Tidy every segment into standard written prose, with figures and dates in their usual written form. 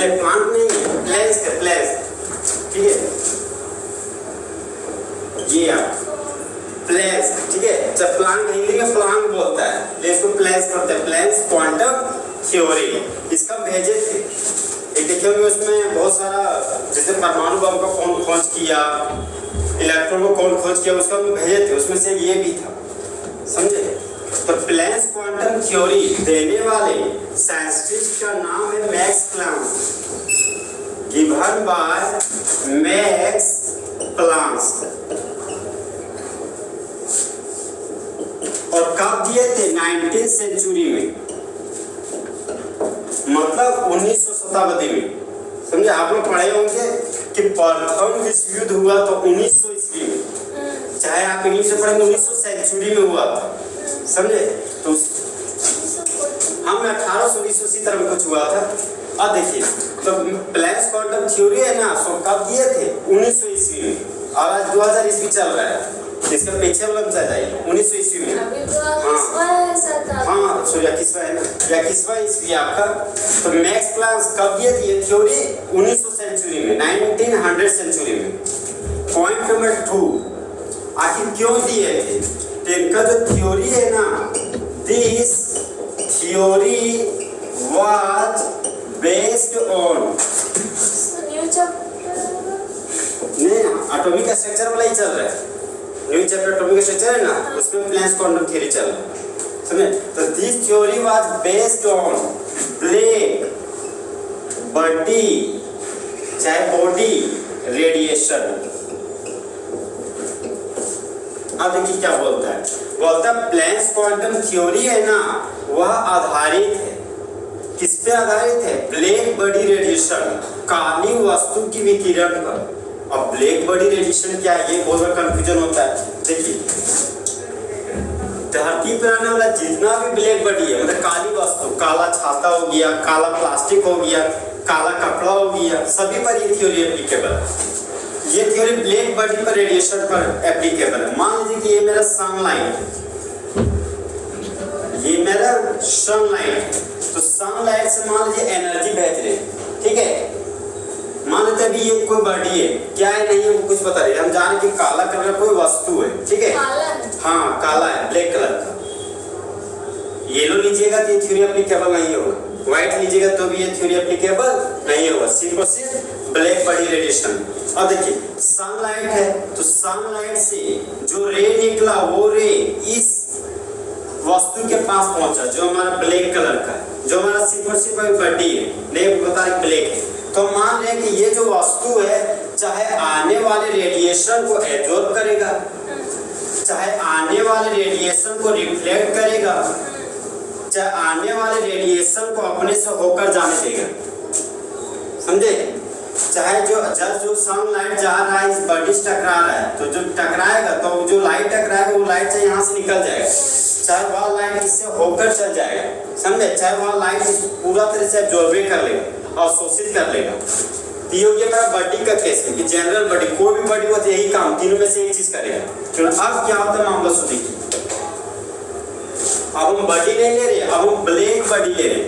नहीं प्लांट नहीं है, प्लेन्स है, प्लेन्स, ठीक है, ये आप प्लेन्स, ठीक है। जब प्लांट हिंदी में प्लांट बोलता है लेकिन इसको प्लेन्स करते हैं, प्लेन्स क्वांटम थ्योरी। इसका भेजे थे एक देखिए उसमें बहुत सारा, जैसे परमाणु बम का कौन खोज किया, इलेक्ट्रॉन को कौन खोज किया, उसका भेजे थे, उसमें से ये भी था, समझे। तो प्लेन्स क्वांटम थ्योरी देने वाले साइंटिस्ट का नाम है max Planck, given by max Planck. और कब दिए थे? 19th सेंचुरी में, मतलब 1900 शताब्दी में, समझे। आप लोग पढ़े होंगे कि प्रथम विश्व युद्ध हुआ तो 1900 ईस्वी में, चाहे आप इंग्लिश में पढ़ेंगे 1900 सेंचुरी में हुआ था, समझे। तो हम 1880 तरह में कुछ हुआ था। अब देखिए तो प्लैंक्स क्वांटम थ्योरी है ना, सो कब दिए थे? 1900 ईस्वी में, और आज 2000 ईस्वी चल रहा है, इसका पीछे वाला चल जाइए 1900 ईस्वी में। हाँ सो 21वां है ना, 21वां ईस्वी आपका। तो मैक्स प्लांक कब दिए थे थ्योरी? 1900 सेंचुरी में, 1900 सेंचुरी में। पॉइंट नंबर 2, आखिर क्यों दिए थे? तो इनका जो थ्योरी है ना, this theory was based on, नहीं एटॉमिक स्ट्रक्चर वाला ही चल रहा है, न्यू चैप्टर एटॉमिक स्ट्रक्चर है ना, उसमें प्लैंक्स क्वांटम थ्योरी चल रहा है, समझे। तो this theory was based on black body, चाहे बॉडी रेडिएशन। अब देखिए क्या बोलता है, बोलता है प्लैंक्स क्वांटम थ्योरी है ना, वह आधारित है, किस पे आधारित है? ब्लैक बॉडी रेडिएशन, काली वस्तु की विकिरण पर। अब ब्लैक बॉडी रेडिएशन क्या है, ये बहुत बड़ा कंफ्यूजन होता है। देखिए धरती पर आने वाला जितना भी ब्लैक बॉडी है, मतलब काली वस्तु, काला छाता हो गया, काला प्लास्टिक हो गया, काला कपड़ा हो गया, सभी पर ये थ्योरी एप्लीकेबल है। ये थ्योरी ब्लैक बॉडी पर रेडिएशन पर एप्लीकेबल है। मान लीजिए कि ये मेरा सनलाइट है, ये मेरा सनलाइट है, तो सनलाइट से मान लीजिए एनर्जी भेज रहे हैं, ठीक है। मान लेते अभी ये कोई बॉडी है, क्या है नहीं है वो कुछ पता नहीं, हम जाने कि काला कलर का कोई वस्तु है, ठीक है, हाँ काला है, ब्लैक कलर का। येलो लीजिएगा तो ये थ्योरी एप्लीकेबल नहीं होगा, व्हाइट लीजिएगा तो भी ये थ्योरी एप्लीकेबल नहीं होगा, सिर्फ और सिर्फ ब्लैक बॉडी रेडिएशन। अब देखिए सनलाइट है, तो सनलाइट से जो रे निकला वो रे इस वस्तु के पास पहुंचा जो हमारा ब्लैक कलर का है, जो हमारा सिर्फ और सिर्फ बॉडी है, नहीं बता रहे ब्लैक है। तो मान रहे कि ये जो वस्तु है चाहे आने वाले रेडिएशन को एब्जॉर्ब करेगा, चाहे आने वाले रेडिएशन को रिफ्लेक्ट करेगा, चाहे आने वाले रेडिएशन को अपने से होकर जाने देगा, समझे। चाहे जो सनलाइट जा रहा है इस बॉडी से टकरा रहा है, तो जो टकराएगा तो जो लाइट टकराएगा वो लाइट से यहाँ से निकल जाएगा, चाहे वह लाइट इससे होकर चल जाएगा, समझे, चाहे वह लाइट पूरा तरह से एब्जॉर्ब कर लेगा, अवशोषित कर लेगा। तो ये मेरा बॉडी का केस है कि जनरल बॉडी, कोई भी बॉडी हो तो यही काम, तीनों में से एक चीज करेगा। तो अब क्या होता है मामला सुनिए, अब हम बॉडी नहीं ले रहे, अब हम ब्लैक बॉडी ले रहे,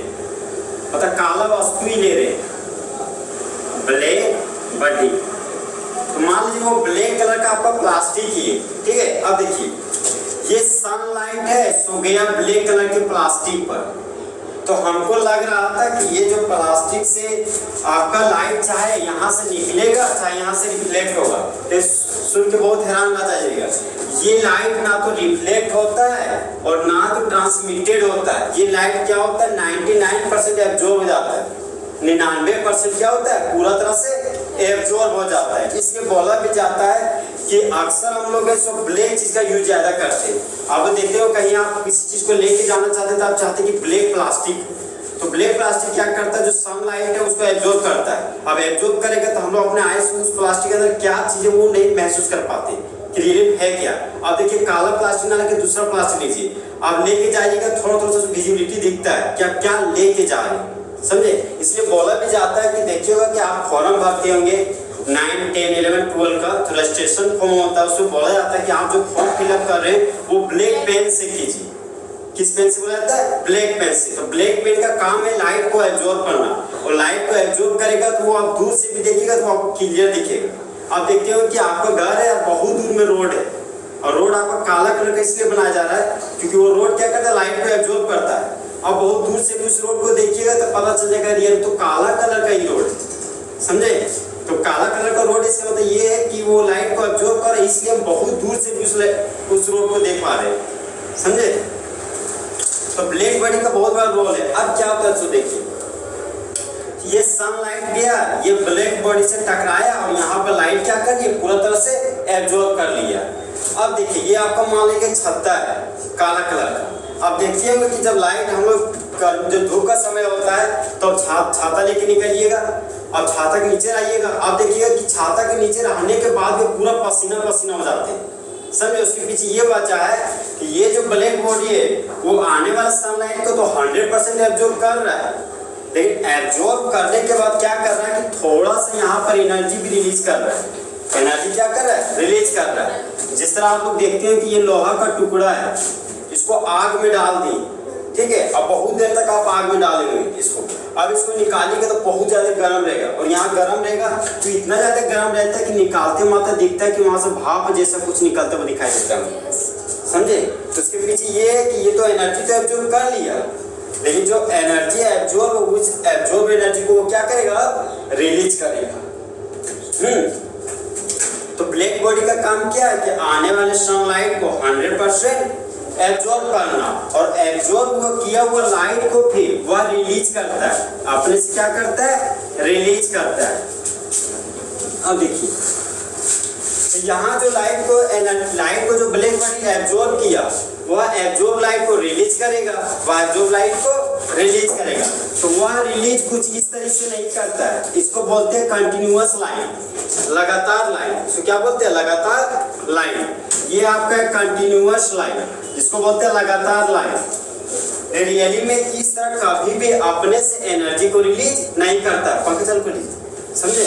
मतलब काला वस्तु ही ले रहे, ब्लैक बॉडी। तो मान लीजिए वो ब्लैक कलर का आपका प्लास्टिक ही है, ठीक है। अब देखिए ये सनलाइट है सो गया ब्लैक कलर के प्लास्टिक पर, तो हमको लग रहा था कि ये जो प्लास्टिक से आपका लाइट चाहे यहाँ से निकलेगा चाहे यहाँ से रिफ्लेक्ट होगा। तो सुन के बहुत हैरान आ जाइएगा, ये लाइट ना तो रिफ्लेक्ट होता है और ना तो ट्रांसमिटेड होता है। ये लाइट क्या होता है 99% एब्जॉर्ब हो जाता है, 99% क्या होता है पूरा तरह से एब्जॉर्ब हो जाता है। इसलिए बोला भी जाता है कि अक्सर हम लोग ब्लैक चीज का यूज ज्यादा करते हैं। अब देखते हो कहीं आप किसी चीज को लेके जाना चाहते हैं तो आप चाहते हैं कि ब्लैक प्लास्टिक, तो ब्लैक प्लास्टिक क्या करता है जो सनलाइट है उसको एब्जॉर्ब करता है। अब एब्जॉर्ब करेगा तो हम लोग अपने आईज से उस प्लास्टिक के अंदर क्या चीजें वो नहीं महसूस कर पाते कि रियल है क्या। अब देखिए काला प्लास्टिक ना लेके दूसरा प्लास्टिक लीजिए, आप लेके जाइएगा थोड़ा थोड़ा सा विजिबिलिटी दिखता है क्या क्या लेके जा रहे हैं, समझे। इसलिए बोला भी जाता है कि देखिएगा कि आप फॉर्म भरते होंगे 9, 10, 11, 12 का, तो रजिस्ट्रेशन फॉर्म होता है, उसमें बोला जाता है कि आप जो फॉर्म फिलअप कर रहे हैं वो ब्लैक पेन से कीजिए। किस पेन से बोला जाता है? ब्लैक पेन से। तो ब्लैक पेन का काम है लाइट को एब्जॉर्ब करना, और लाइट को एब्जॉर्ब करेगा तो वो आप दूर से भी देखिएगा तो आपको क्लियर दिखेगा। आप देखते हो कि आपका घर है और बहुत दूर में रोड है, और रोड आपका काला कलर का इसलिए बनाया जा रहा है क्योंकि वो रोड क्या करता है, लाइट को एब्जॉर्ब करता है। आप बहुत दूर से भी उस रोड को देखिएगा तो पता चल जाएगा रियल तो काला कलर का ही रोड है, समझे। तो काला कलर का रोड इसका मतलब ये है कि वो लाइट को एब्जॉर्ब कर, इसलिए हम बहुत दूर से भी उस रोड को देख पा रहे हैं, समझे। तो ब्लैक बॉडी का बहुत बड़ा रोल है। अब क्या होता है तो देखिए, ये सनलाइट गया, ये ब्लैक बॉडी से टकराया और यहाँ पर लाइट क्या कर रही है, पूरा तरह से एब्जॉर्ब कर लिया। अब देखिए ये आपका मान लीजिए छत्ता है काला कलर का। अब देखिए कि जब लाइट हम लोग जो धूप का समय होता है तो छाता लेके निकलिएगा, अब छाता के नीचे रहिएगा। आप देखिएगा कि छाता के नीचे रहने के बाद भी पूरा पसीना पसीना हो जाते हैं, समझे। उसके पीछे ये वजह है कि ये जो ब्लैक बॉडी है वो आने वाला सनलाइट को तो 100% एब्जॉर्ब कर रहा है, लेकिन एब्जॉर्ब करने के बाद क्या कर रहा है कि थोड़ा सा यहाँ पर एनर्जी भी रिलीज कर रहा है। एनर्जी क्या कर रहा है, रिलीज कर रहा है। जिस तरह आप लोग देखते हैं कि ये लोहा का टुकड़ा है, इसको आग में डाल दी, ठीक है। अब बहुत देर तक आप आग में डालेंगे इसको, अब इसको निकालिएगा तो बहुत ज्यादा गर्म रहेगा, और यहाँ गर्म रहेगा तो इतना ज्यादा गर्म रहता है कि निकालते मात्र दिखता है कि वहां से भाप जैसा कुछ निकलता हुआ दिखाई देता है, समझे। तो उसके पीछे ये है कि ये तो एनर्जी तो एब्जॉर्ब कर लिया, लेकिन जो एनर्जी एब्जॉर्ब, उस एब्जॉर्ब एनर्जी को वो क्या करेगा, रिलीज करेगा। तो ब्लैक बॉडी का काम क्या है कि आने वाले सनलाइट को 100% एब्जॉर्ब करना, और एब्जॉर्ब किया हुआ लाइट को फिर वह रिलीज करता है, अपने से क्या करता है, रिलीज करता है। अब देखिए तो यहाँ जो लाइट को जो ब्लैक बॉडी एब्जॉर्ब किया वह एब्जॉर्ब लाइट को रिलीज करेगा, वह एब्जॉर्ब लाइट को रिलीज करेगा। तो वह रिलीज कुछ इस तरह से नहीं करता है, इसको बोलते हैं कंटिन्यूअस लाइन, लगातार लाइन। इसको क्या बोलते हैं, लगातार लाइन। ये आपका कंटिन्यूअस लाइन, इसको बोलते हैं लगातार लाइन। रियली में इस तरह कभी भी अपने से एनर्जी को रिलीज नहीं करता, पंखा चालू कर लीजिए, समझे।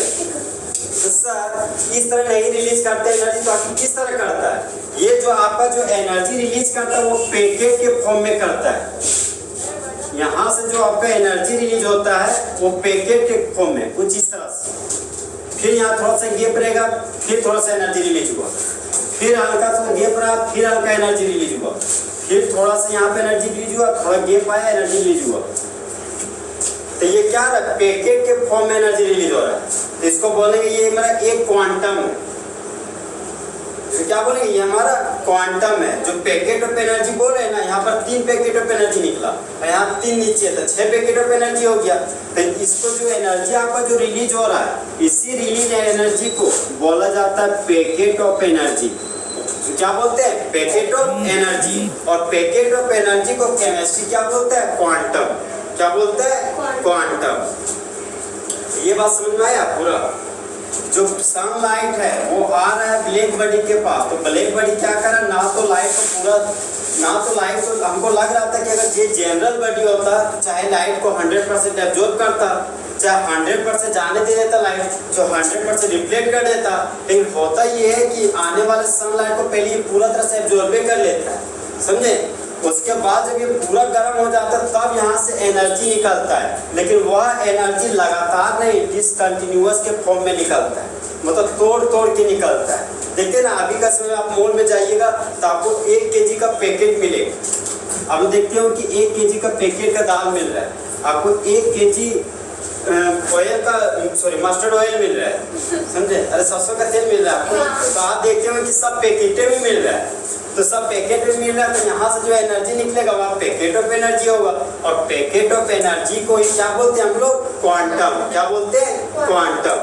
तो सर इस तरह नहीं रिलीज करते एनर्जी, तो आपकी किस तरह करता है, ये जो आपका जो एनर्जी रिलीज करता है वो पैकेट के फॉर्म में करता है। यहाँ से जो आपका एनर्जी रिलीज होता है वो पैकेट के फॉर्म में कुछ इस तरह से, फिर यहाँ थोड़ा सा गैप रहेगा, फिर थोड़ा सा एनर्जी रिलीज हुआ, फिर हल्का सा गैप रहा, फिर हल्का एनर्जी रिलीज हुआ, फिर थोड़ा सा यहाँ पे एनर्जी रिलीज हुआ, थोड़ा गैप आया, एनर्जी रिलीज हुआ। तो ये क्या रहा, पैकेट के फॉर्म में एनर्जी रिलीज हो रहा है। तो इसको बोलेंगे ये हमारा एक क्वांटम है। तो क्या बोलेंगे, ये हमारा क्वांटम है। जो पैकेट ऑफ एनर्जी बोल रहे हैं ना, यहाँ पर 3 पैकेट ऑफ एनर्जी निकला, यहाँ 3 नीचे था, 6 पैकेट ऑफ एनर्जी हो गया। तो इसको जो एनर्जी आपका जो रिलीज हो रहा है, इसी रिलीज एनर्जी को बोला जाता है पैकेट ऑफ एनर्जी। तो क्या बोलते हैं, पैकेट ऑफ एनर्जी। और पैकेट ऑफ एनर्जी को केमिस्ट्री क्या बोलते हैं, क्वांटम। क्या बोलते हैं, क्वांटम। ये बात समझ में आया पूरा। जो सनलाइट है वो आ रहा है ब्लैक बॉडी के पास, तो ब्लैक बॉडी क्या कर रहा है, ना तो लाइट तो हमको लग रहा था कि अगर ये जनरल बॉडी होता चाहे लाइट को 100% एब्जॉर्ब करता, चाहे 100% जाने दे देता लाइट, जो 100% रिफ्लेक्ट कर देता, लेकिन होता ये है कि आने वाले सनलाइट को पहले ये पूरा तरह से एब्जॉर्ब कर लेता है, समझे। उसके बाद जब ये पूरा गर्म हो जाता है तब यहाँ से एनर्जी निकलता है, लेकिन वह एनर्जी लगातार नहीं, डिसकंटिन्यूअस के फॉर्म में निकलता है, मतलब तोड़ के निकलता है। देखते ना अभी का समय आप मॉल में जाइएगा तो आपको 1 kg का पैकेट मिलेगा। अब देखते हो कि 1 kg का पैकेट का दाल मिल रहा है, आपको 1 kg ऑयल का मस्टर्ड ऑयल मिल रहा है, समझे। अरे सरसों का तेल मिल रहा है आपको। तो आप देखते हो कि सब पैकेट में मिल रहा है, तो सब पैकेट में मिल रहा है, तो यहाँ से जो एनर्जी निकलेगा वह पैकेट ऑफ एनर्जी होगा। और पैकेट ऑफ एनर्जी को क्या बोलते हैं हम लोग, क्वांटम। क्या बोलते हैं, क्वांटम।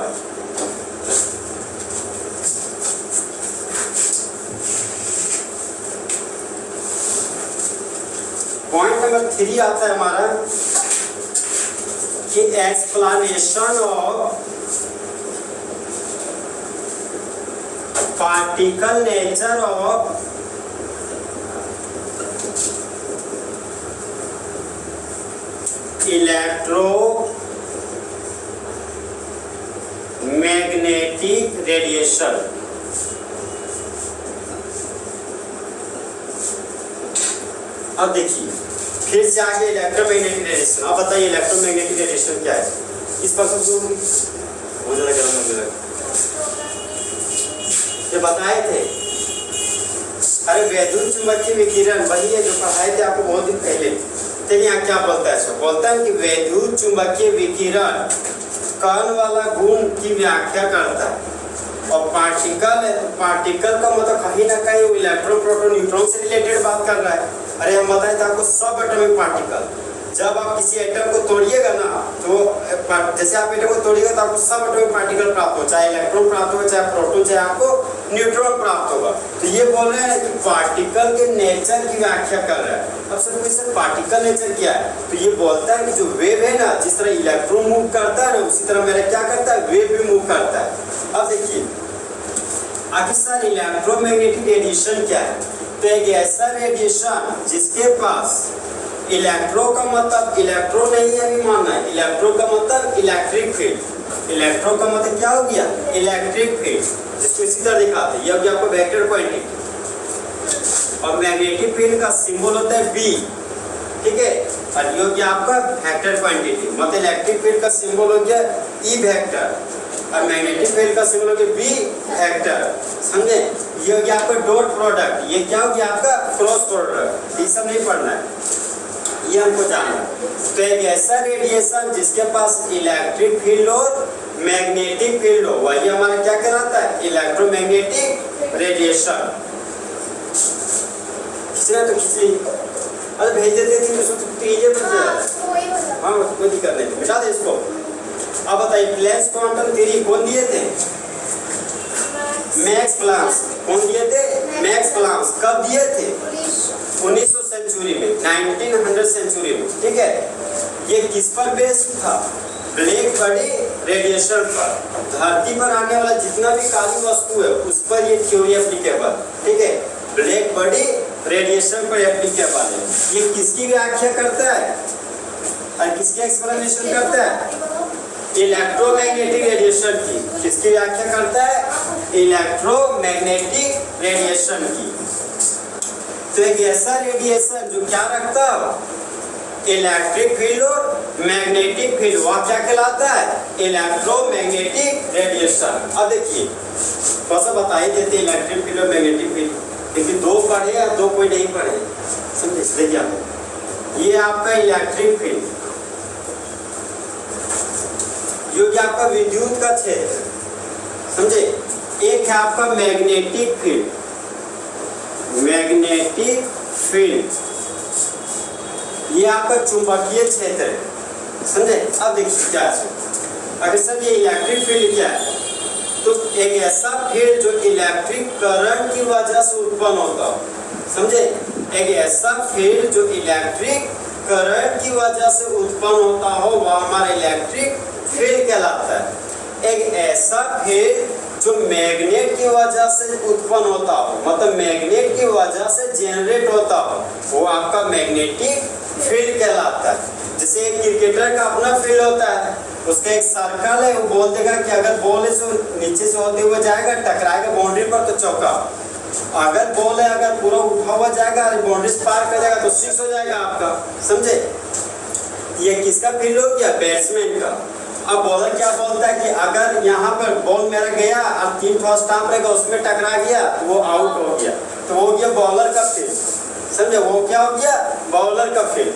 पॉइंट नंबर 3 आता है हमारा कि explanation of particle nature of electromagnetic radiation. अब देखिए फिर से आगे इलेक्ट्रोमैग्नेटिक रेडिएशन। अब बताइए इलेक्ट्रोमैग्नेटिक रेडिएशन क्या है। इस पक्ष से बहुत ज़्यादा गर्म होने लगा। ये बताए थे, अरे वैद्युत चुंबकीय विकिरण वही है जो पढ़ाए थे आपको बहुत दिन पहले। ठीक है, यहाँ क्या बोलता है? सो बोलता है कि वैद्युत चुंबकीय विकिरण कण वाला गुण की व्याख्या करता है। और पार्टिकल है, तो पार्टिकल का मतलब कहीं ना कहीं इलेक्ट्रॉन प्रोटॉन न्यूट्रॉन से रिलेटेड बात कर रहा है। अरे हम बताए थे आपको सब एटॉमिक पार्टिकल, जब आप किसी एटम को तोड़िएगा ना, तो जैसे आप एटम को तोड़िएगा तो आपको सब एटॉमिक पार्टिकल प्राप्त हो, चाहे इलेक्ट्रॉन प्राप्त हो, चाहे प्रोटॉन, चाहे आपको न्यूट्रॉन प्राप्त होगा। तो ये बोल रहे हैं कि पार्टिकल के नेचर की व्याख्या कर रहा है। अब सर पार्टिकल नेचर क्या है? तो ये बोलता है कि जो वेव है ना, जिस तरह इलेक्ट्रॉन मूव करता है ना, उसी तरह मेरा क्या करता है, वेव भी मूव करता है। अब देखिए आगे सर इलेक्ट्रोमैग्नेटिक रेडिएशन क्या है? तो एक ऐसा रेडिएशन जिसके पास इलेक्ट्रो का मतलब इलेक्ट्रो नहीं है, अभी मानना है। इलेक्ट्रो का मतलब इलेक्ट्रिक फील्ड, इलेक्ट्रो का मतलब क्या हो गया, इलेक्ट्रिक फील्ड, जिसको इसी तरह दिखाते हैं। ये हो गया आपको वेक्टर क्वांटिटी, और मैग्नेटिक फील्ड का सिंबल होता है बी। ठीक है, और ये हो गया आपका वेक्टर क्वांटिटी, मतलब इलेक्ट्रिक फील्ड का सिंबल हो गया ई वेक्टर, और मैग्नेटिक फील्ड का सिंबल हो गया बी वेक्टर। समझे? ये हो गया आपका डॉट प्रोडक्ट, ये क्या हो गया आपका क्रॉस प्रोडक्ट। ये सब नहीं पढ़ना है, ये हमको जानना। तो एक ऐसा रेडिएशन जिसके पास इलेक्ट्रिक फील्ड और मैग्नेटिक फील्ड हो, वही हमारा क्या कहलाता है, इलेक्ट्रोमैग्नेटिक रेडिएशन। खींचना तो खींची, अरे भेज देते थे तो तीजे बन जाए। हाँ कोई दिक्कत नहीं, मिटा दे इसको। अब बताइए प्लैंक्स क्वांटम थ्योरी कौन दिए थे? Max Planck. कौन दिए थे? Max Planck. कब दिए थे? 1900 सेंचुरी में, 1900 सेंचुरी में। ठीक है, ये किस पर बेस्ड था? ब्लैक बॉडी रेडिएशन पर। धरती पर आने वाला जितना भी काली वस्तु है उस पर ये थ्योरी एप्लीकेबल। ठीक है, ब्लैक बॉडी रेडिएशन पर एप्लीकेबल है। ये किसकी व्याख्या करता है और किसकी एक्सप्लेनेशन करता है? इलेक्ट्रोमैग्नेटिक रेडिएशन की। किसकी व्याख्या करता है? इलेक्ट्रोमैग्नेटिक रेडिएशन की। तो एक ऐसा रेडिएशन जो क्या रखता है, इलेक्ट्रिक फील्ड और मैग्नेटिक फील्ड, वह क्या कहलाता है, इलेक्ट्रोमैग्नेटिक रेडिएशन। अब देखिए बस बता ही देते इलेक्ट्रिक फील्ड और मैग्नेटिक फील्ड, लेकिन दो पढ़े या दो कोई नहीं पढ़े, समझे? देखिए आप, ये आपका इलेक्ट्रिक फील्ड, जो कि आपका विद्युत का क्षेत्र, समझे? एक है आपका मैग्नेटिक फील्ड, मैग्नेटिक फील्ड ये आपका चुंबकीय क्षेत्र है, समझे? अब देखिए क्या है, अगर सर ये इलेक्ट्रिक फील्ड क्या है, तो एक ऐसा फील्ड जो इलेक्ट्रिक करंट की वजह से उत्पन्न होता हो, समझे? एक ऐसा फील्ड जो इलेक्ट्रिक करंट की वजह से उत्पन्न होता हो वह हमारा इलेक्ट्रिक फील्ड कहलाता है। एक ऐसा फील्ड जो मैग्नेट की वजह से उत्पन्न होता हो, मतलब मैग्नेट की वजह से जनरेट होता हो, वो आपका मैग्नेटिक फील्ड कहलाता है। जैसे एक क्रिकेटर का अपना फील्ड होता है, उसका एक सर्कल है, वो बोल देगा कि अगर बॉल से नीचे से होते हुए जाएगा, टकराएगा बाउंड्री पर तो चौका, अगर बॉल है अगर पूरा उठा हुआ जाएगा और बाउंड्री पार कर जाएगा तो सिक्स हो जाएगा आपका, समझे? ये किसका फील्ड हो गया? बैट्समैन का। अब बॉलर क्या बोलता है कि अगर यहाँ पर बॉल मेरा गया और 3 ठो स्टंप रहेगा उसमें टकरा गया तो वो आउट हो गया, तो वो हो गया बॉलर का फील्ड, समझे? वो क्या हो गया? बॉलर का फील्ड।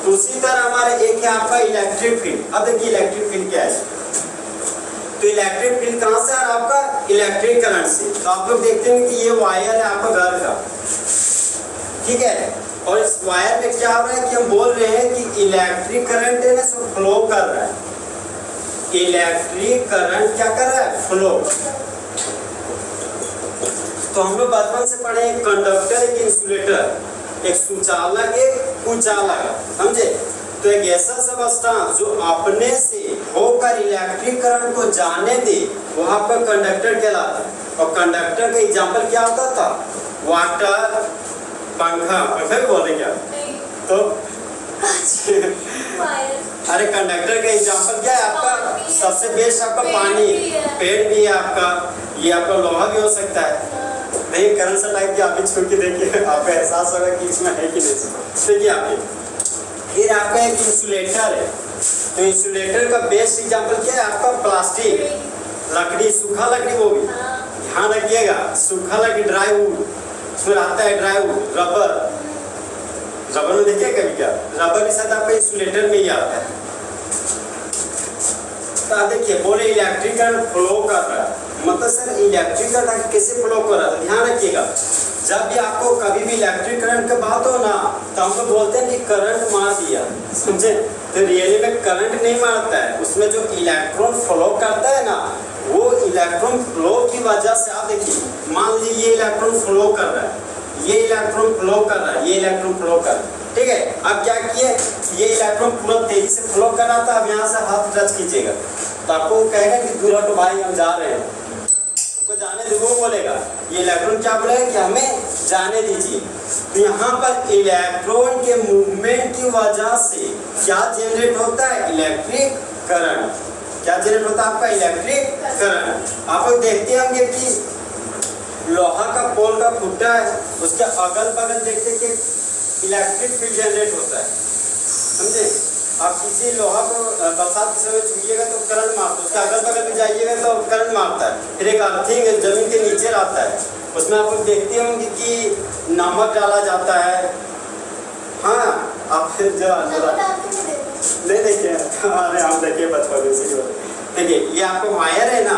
तो उसी तरह हमारे एक है आपका इलेक्ट्रिक फील्ड। अब देखिए इलेक्ट्रिक फील्ड क्या है, तो इलेक्ट्रिक फील्ड कहाँ से आ रहा है आपका? इलेक्ट्रिक करंट से। तो आप लोग देखते हैं कि ये वायर है आपका घर का, ठीक है, और इस वायर में क्या हो रहा है कि हम बोल रहे हैं कि इलेक्ट्रिक करंट है ना सो फ्लो कर रहा है। इलेक्ट्रिक करंट क्या कर रहा है? फ्लो। तो हम लोग बचपन से पढ़े एक कंडक्टर, एक इंसुलेटर, एक सुचालक, एक कुचालक, समझे? तो एक ऐसा सबस्टांस जो अपने से होकर इलेक्ट्रिक करंट को जाने दे वो आपका कंडक्टर कहलाता है। और कंडक्टर का एग्जांपल क्या होता था? वाटर, पंखा, पंखा भी बोले क्या? तो अरे कंडक्टर का एग्जांपल क्या है आपका? सबसे बेस्ट आपका पानी, पेड़ भी है आपका, ये आपका लोहा भी हो सकता है। नहीं करंट सा टाइप की आप भी छू के देखिए, आपको एहसास होगा कि इसमें है कि नहीं। देखिए आप फिर आपका एक इंसुलेटर है, तो इंसुलेटर का बेस्ट एग्जाम्पल क्या है आपका? प्लास्टिक, लकड़ी, सूखा लकड़ी वो भी ध्यान रखिएगा, सूखा लकड़ी, ड्राई वुड, उसमें आता है ड्राई वुड, रबर, रबर में देखिए कभी क्या, रबर के साथ आपका इंसुलेटर में ही आता है। तो देखिए बोले इलेक्ट्रिक करंट फ्लो कर रहा है, मतलब सर इलेक्ट्रिक करंट कैसे फ्लो कर रहा है? तो ध्यान रखिएगा, जब भी आपको कभी भी इलेक्ट्रिक करंट की बात हो ना, तो हम लोग बोलते हैं कि करंट मार दिया, समझे? तो रियली में करंट नहीं मारता है, उसमें जो इलेक्ट्रॉन फ्लो करता है ना, वो इलेक्ट्रॉन फ्लो की वजह से आप देखिए, मान लीजिए ये इलेक्ट्रॉन फ्लो कर रहा है, ये इलेक्ट्रॉन फ्लो कर रहा है, ये इलेक्ट्रॉन फ्लो कर रहा है, ठीक है। अब क्या किए, ये इलेक्ट्रॉन पूरा तेजी से फ्लो कर रहा था, अब यहाँ से हाथ टच कीजिएगा तो आपको कहेगा कि दूर हटो भाई, हम जा रहे हैं, हमको जाने दो, वो बोलेगा, ये इलेक्ट्रॉन क्या बोलेगा कि हमें जाने दीजिए। तो यहाँ पर इलेक्ट्रॉन के मूवमेंट की वजह से क्या जनरेट होता है? Electric current. क्या जनरेट होता है आपका? Electric current. आप लोग देखते होंगे कि लोहा का पोल का खुट्टा है, उसके अगल बगल देखते कि इलेक्ट्रिक फील्ड जनरेट होता है, समझे? आप किसी लोहा को बरसात के समय छूइएगा तो करंट मारता है, उसके अगल बगल में जाइएगा तो करंट मारता है। फिर एक अर्थिंग जमीन के नीचे रहता है, उसमें आप लोग देखते होंगे कि नमक डाला जाता है। हाँ, आप फिर जो नहीं देखिए, अरे हम देखिए बचपन से, देखिए ये आपको वायर है ना,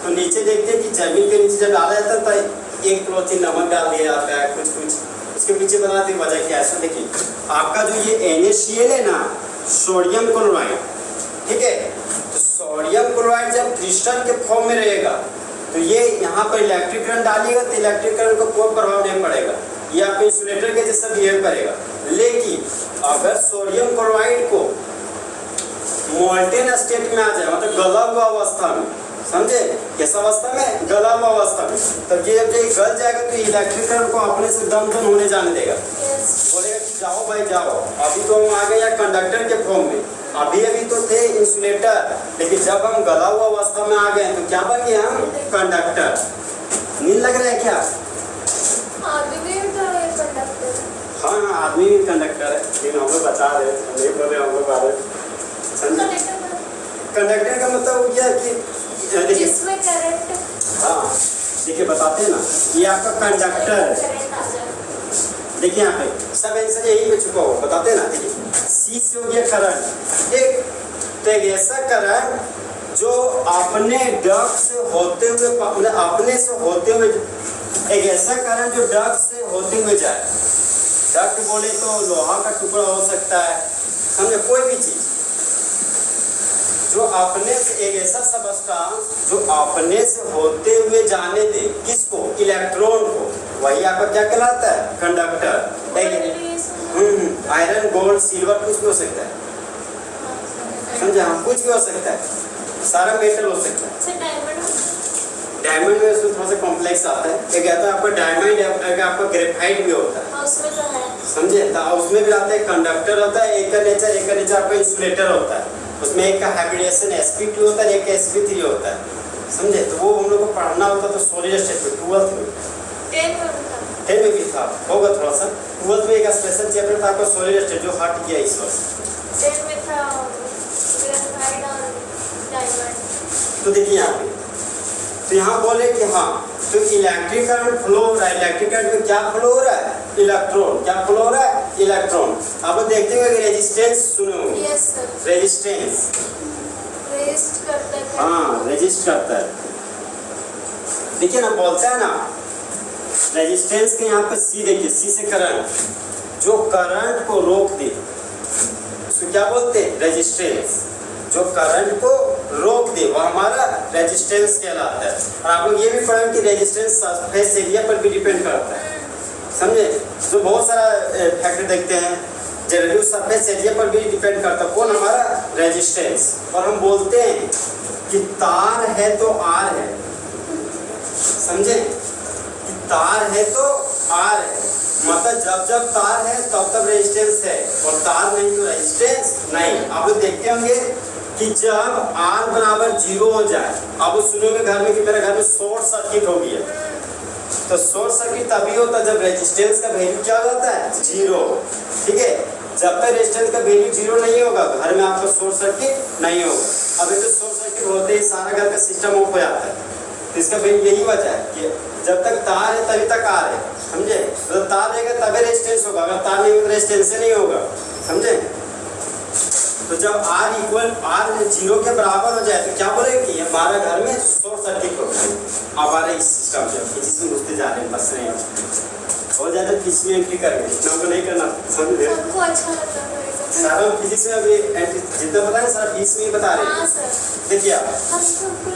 तो नीचे देखते हैं कि जमीन के नीचे जब डाला जाता है तो एक पॉलीथीन नमक डाल दिया जाता है, कुछ कुछ इसके पीछे बताते हैं वजह क्या है। ऐसा देखिए, आपका जो ये NaCl है ना, सोडियम क्लोराइड, ठीक है, तो सोडियम क्लोराइड जब क्रिस्टल के फॉर्म में रहेगा तो ये यहाँ पर इलेक्ट्रिक करंट डालिएगा तो इलेक्ट्रिक करंट को कोई प्रभाव नहीं पड़ेगा, ये आपको इंसुलेटर के जैसा बिहेव करेगा। लेकिन अगर सोडियम क्लोराइड को मोल्टेन स्टेट में आ जाए, मतलब गला हुआ अवस्था में, समझे? कैसा अवस्था में? गला हुआ अवस्था में, तब ये जब ये गल जाएगा तो इलेक्ट्रिक करंट को अपने से दम होने जाने देगा, बोलेगा कि जाओ भाई जाओ। अभी तो हम आ गए या कंडक्टर के फॉर्म में, अभी तो थे इंसुलेटर, लेकिन जब हम गला हुआ अवस्था में आ गए तो क्या बन गए हम? कंडक्टर। नींद लग रहा है क्या? हाँ हाँ, आदमी भी कंडक्टर है, लेकिन हम लोग बता रहे, नहीं बोल रहे हम लोग आ रहे। कंडक्टर का मतलब क्या कि जिसमें करंट, हाँ देखिए बताते हैं ना, ये आपका कंडक्टर है, देखिए यहाँ पे सब आंसर यही पे छुपा हुआ, बताते हैं ना। देखिए C से हो गया करंट, एक तो एक ऐसा करंट जो अपने डक्ट से होते हुए, अपने से होते हुए, एक ऐसा करंट जो डक्ट से होते हुए जाए। डक्ट बोले तो लोहा का टुकड़ा हो सकता है, समझे? कोई भी चीज जो अपने से, एक ऐसा सबस्टांस जो अपने से होते हुए जाने दे, किसको? इलेक्ट्रॉन को, वही आपका क्या कहलाता है? कंडक्टर। आयरन, गोल्ड, सिल्वर, कुछ भी हो सकता है, समझे? हाँ, कुछ भी हो सकता है, सारा मेटल हो सकता है। डायमंड में उसमें थोड़ा सा कॉम्प्लेक्स आता है, एक कहता है आपका डायमंड है, आपका ग्रेफाइट भी होता है, समझे? तो उसमें भी आता है कंडक्टर होता है, एक का नेचर आपका इंसुलेटर होता है, उसमें एक का हाइब्रिडेशन sp2 होता है, एक का sp3 होता है, समझे? तो वो हम लोग को पढ़ना होता तो सॉलिड स्टेट में 12th में, 10 में भी था, होगा थोड़ा सा। 12th में एक स्पेशल चैप्टर था आपका सॉलिड स्टेट, जो हट गया इस वर्ष। 10 में था ग्रेफाइट और डायमंड। तो देखिए यहाँ पे, तो यहाँ बोले कि हाँ, तो इलेक्ट्रिक करंट फ्लो हो रहा है, इलेक्ट्रिक करंट में क्या फ्लो हो रहा है? इलेक्ट्रॉन। क्या फ्लो हो रहा है? इलेक्ट्रॉन। आप लोग देखते हुए रेजिस्टेंस सुने होंगे? Yes sir. रेजिस्टेंस रेजिस्ट करता है। हाँ, रेजिस्ट करता है। देखिए ना, बोलता है ना, रेजिस्टेंस के यहाँ पे C देखिए, C से करंट, जो करंट को रोक दे उसको क्या बोलते हैं? रेजिस्टेंस। जो करंट को रोक दे वो हमारा रेजिस्टेंस कहलाता है। और आप लोग ये भी पढ़ेंगे कि रेजिस्टेंस सरफेस एरिया पर भी डिपेंड करता है, समझे? तो बहुत सारा फैक्टर देखते हैं, जनरली सरफेस एरिया पर भी डिपेंड करता है, कौन? हमारा रेजिस्टेंस। और हम बोलते हैं कि तार है तो आर है, समझे? कि तार है तो आर है, मतलब जब जब तार है तब तब रेजिस्टेंस है, और तार नहीं तो रेजिस्टेंस नहीं। आप लोग देखते होंगे कि जब R बराबर 0 हो जाए, आप सुनोगे घर में कि मेरे घर में शॉर्ट सर्किट हो गया, तो शॉर्ट सर्किट तभी होता है जब रेजिस्टेंस का वैल्यू क्या हो जाता है? 0, ठीक है? जब तक रेजिस्टेंस का वैल्यू 0 नहीं होगा घर में आपका शॉर्ट सर्किट नहीं होगा। अब तो शॉर्ट सर्किट होते ही सारा घर का सिस्टम ऑफ हो जाता है। तो इसका भाई यही वजह है कि जब तक तार है तभी तक आर है, समझे। तो तार रहेगा तभी रेजिस्टेंस होगा, अगर तार नहीं होगा रेजिस्टेंस नहीं होगा, समझे। तो जब R इक्वल R 0 के बराबर हो जाए तो क्या बोलेगा कि हमारा घर में शॉर्ट सर्किट होगा। अब आ रहे इस सिस्टम से फिजिक्स में घुसते जा रहे हैं, बस नहीं हो जाए तो फिजिक्स में एंट्री करेंगे, इतना को नहीं करना, समझे। सबको अच्छा लगता है सारा फिजिक्स में अभी जितना पता है सारा 20 में ही बता रहे हैं। हाँ सर, देखिए आप, हम सबको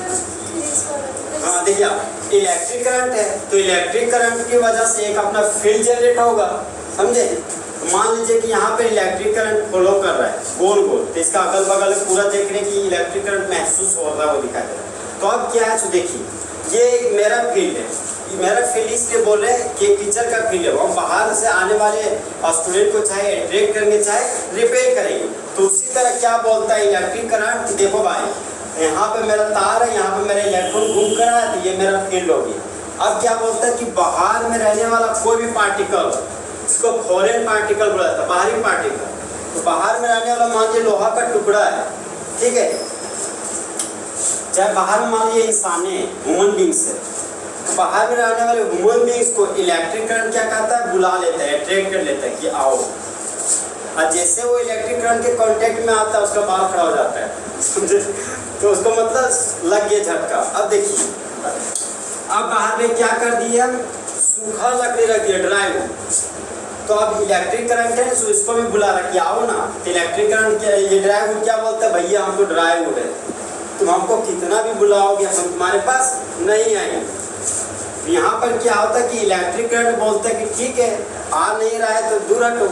फिजिक्स वाला हाँ देखिए आप, इलेक्ट्रिक करंट है तो इलेक्ट्रिक करंट की वजह से एक अपना फील्ड जनरेट होगा, समझे। मान लीजिए कि यहाँ पे इलेक्ट्रिक करंट फ्लो कर रहा है गोल गोल, तो इसका अगल बगल पूरा देख रहे हैं कि इलेक्ट्रिक करंट महसूस हो रहा है, वो दिखाई दे रहा है। तो अब क्या है, तो देखिए ये मेरा फील्ड है, मेरा फील्ड इसलिए बोल रहे हैं कि टीचर का फील्ड है, हम बाहर से आने वाले स्टूडेंट को चाहे अट्रैक्ट करेंगे चाहे रिपेल करेंगे। तो उसी तरह क्या बोलता है इलेक्ट्रिक करंट, देखो भाई यहाँ पे मेरा तार है, यहाँ पे मेरा इलेक्ट्रॉन घूम कर रहा है, तो ये मेरा फील्ड होगी। अब क्या बोलता है कि बाहर में रहने वाला कोई भी पार्टिकल, इसको फॉरेन पार्टिकल बोला जाता है, बाहरी पार्टिकल। तो बाहर में रहने वाला मान लीजिए लोहा का टुकड़ा है, ठीक है, चाहे बाहर में मान लीजिए इंसान है, ह्यूमन बींग्स है, तो बाहर में रहने वाले ह्यूमन बींग्स को इलेक्ट्रिक करंट क्या कहता है, बुला लेता है, अट्रैक्ट कर लेता है कि आओ। और जैसे वो इलेक्ट्रिक करंट के कांटेक्ट में आता है उसका बाल खड़ा हो जाता है, समझे। तो उसको मतलब लग गया झटका। अब देखिए, अब बाहर में क्या कर दिया, सूखा लकड़ी रख दिया, ड्राई वुड। तो अब इलेक्ट्रिक करंट है तो इसको भी बुला रखिए, आओ ना। इलेक्ट्रिक करंट क्या, ये ड्राई वुड क्या बोलता है, भैया हमको ड्राई वुड है, तुम हमको कितना भी बुलाओगे हम तुम्हारे पास नहीं आएंगे। यहाँ पर क्या होता है कि इलेक्ट्रिक करंट बोलता है कि ठीक है आ नहीं रहा है तो दूर हटो।